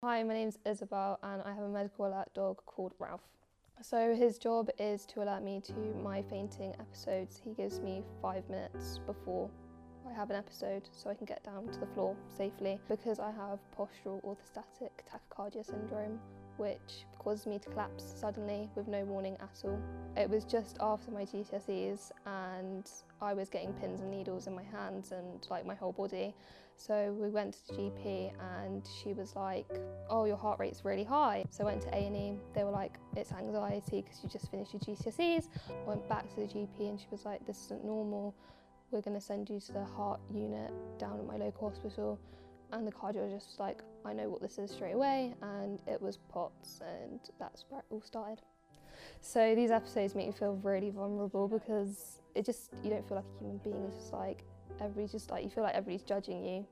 Hi, my name's Isabelle and I have a medical alert dog called Ralph. So his job is to alert me to my fainting episodes. He gives me 5 minutes before I have an episode so I can get down to the floor safely. Because I have postural orthostatic tachycardia syndrome, which causes me to collapse suddenly with no warning at all. It was just after my GCSEs and I was getting pins and needles in my hands and like my whole body. So we went to the GP and she was like, oh, your heart rate's really high. So I went to A&E, they were like, it's anxiety because you just finished your GCSEs. I went back to the GP and she was like, this isn't normal. We're gonna send you to the heart unit down at my local hospital. And the cardiologist was like, I know what this is straight away, and it was POTS, and that's where it all started. So these episodes make me feel really vulnerable because you don't feel like a human being. It's just like, you feel like everybody's judging you.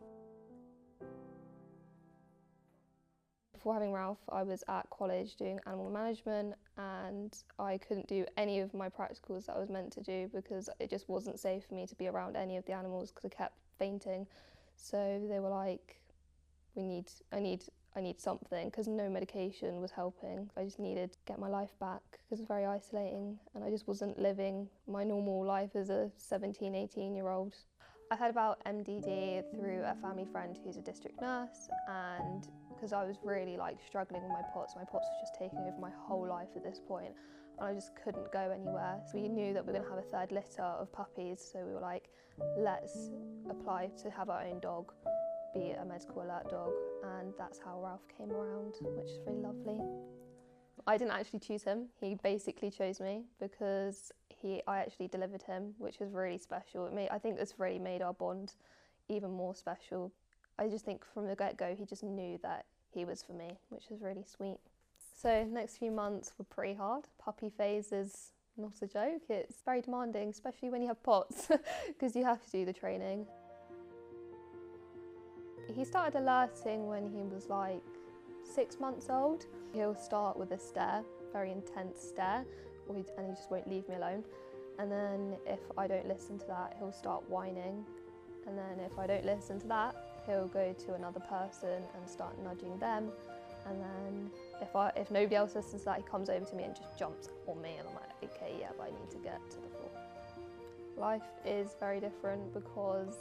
Before having Ralph, I was at college doing animal management and I couldn't do any of my practicals that I was meant to do because it just wasn't safe for me to be around any of the animals because I kept fainting. So they were like, I need something, because no medication was helping. I just needed to get my life back because it was very isolating and I just wasn't living my normal life as a 17, 18-year-old. I heard about MDD through a family friend who's a district nurse, and because I was really struggling with my POTS was just taking over my whole life at this point and I just couldn't go anywhere. So we knew that we were going to have a third litter of puppies, so we were like, let's apply to have our own dog, be a medical alert dog, and that's how Ralph came around, which is really lovely. I didn't actually choose him, he basically chose me because I actually delivered him, which was really special. I think this really made our bond even more special. I just think from the get-go he just knew that he was for me, which is really sweet. So next few months were pretty hard. Puppy phase is not a joke, it's very demanding, especially when you have POTS, because you have to do the training. He started alerting when he was like 6 months old. He'll start with a stare, very intense stare, and he just won't leave me alone. And then if I don't listen to that, he'll start whining. And then if I don't listen to that, he'll go to another person and start nudging them. And then if nobody else listens to that, he comes over to me and just jumps on me, and I'm like, okay, yeah, but I need to get to the floor. Life is very different because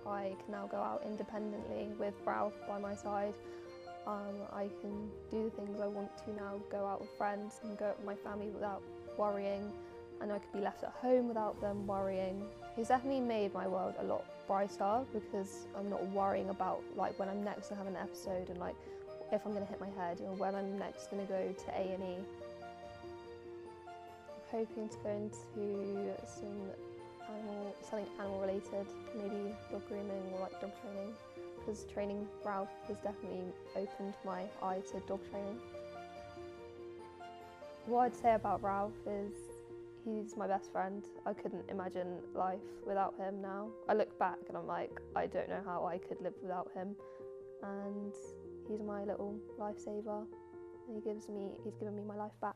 I can now go out independently with Ralph by my side. I can do the things I want to now, go out with friends and go out with my family without worrying, and I could be left at home without them worrying. He's definitely made my world a lot brighter because I'm not worrying about when I'm next to have an episode and if I'm going to hit my head or when I'm next going to go to A&E. I'm hoping to go into something animal related, maybe dog grooming or dog training, because training Ralph has definitely opened my eye to dog training. What I'd say about Ralph is he's my best friend. I couldn't imagine life without him now. I look back and I'm like, I don't know how I could live without him. And he's my little lifesaver. And he's given me my life back.